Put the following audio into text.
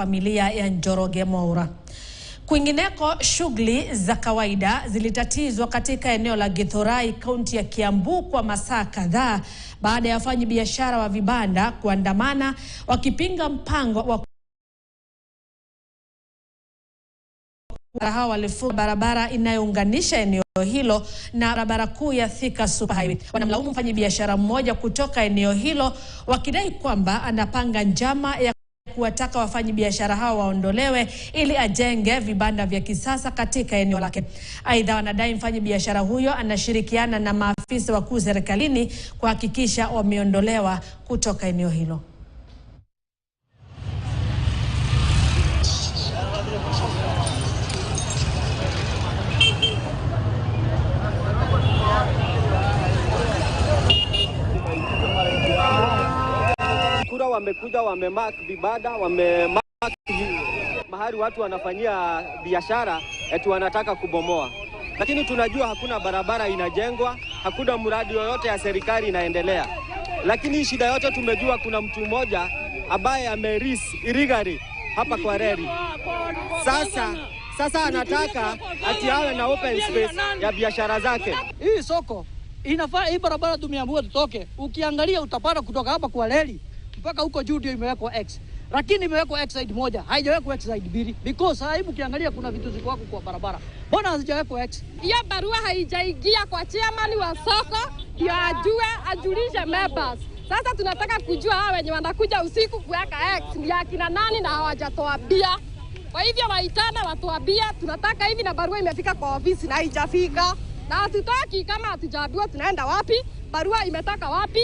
familia ya Njoroge Mwaura. Kwingineko, shughuli za kawaida zilitatizwa katika eneo la Githurai, kaunti ya Kiambu kwa masaa kadhaa baada ya wafanyabiashara wa vibanda kuandamana wakipinga mpango wa walifunga barabara inayounganisha eneo hilo na barabara kuu ya Thika Super Highway. Wanamlaumu mfanyabiashara mmoja kutoka eneo hilo wakidai kwamba anapanga njama ya kuwataka wafanyabiashara hao waondolewe ili ajenge vibanda vya kisasa katika eneo lake. Aidha, wanadai mfanyabiashara huyo anashirikiana na maafisa wakuu serikalini kuhakikisha wameondolewa kutoka eneo hilo. Wamekuja wamemark vibada, wamemark mahali watu wanafanyia biashara eti wanataka kubomoa. Lakini tunajua hakuna barabara inajengwa, hakuna mradi yoyote ya serikali inaendelea. Lakini shida yote tumejua kuna mtu mmoja ambaye amerisi illegally hapa kwa reli. Sasa anataka ati awe na open space ya biashara zake. Hii soko inafaa, hii barabara tumeamua tutoke. Ukiangalia utapata kutoka hapa kwa reli mpaka huko juu ndio imewekwa X. Lakini imewekwa X side moja, haijawekwa X side mbili. Because sasa ukiangalia kuna vitu ziko hapo kwa barabara. Mbona hazijawekwa X? Hiyo barua haijaingia kwa chairman wa soko ndio ajulishe members. Sasa tunataka kujua hao wenye wanakuja usiku kuweka X ni akina nani na hawajatoa bia. Kwa hivyo waitana watoa bia, tunataka hivi, na barua imefika kwa ofisi na haijafika. Na hatutaki, kama hatujaambiwa tunaenda wapi, barua imetaka wapi.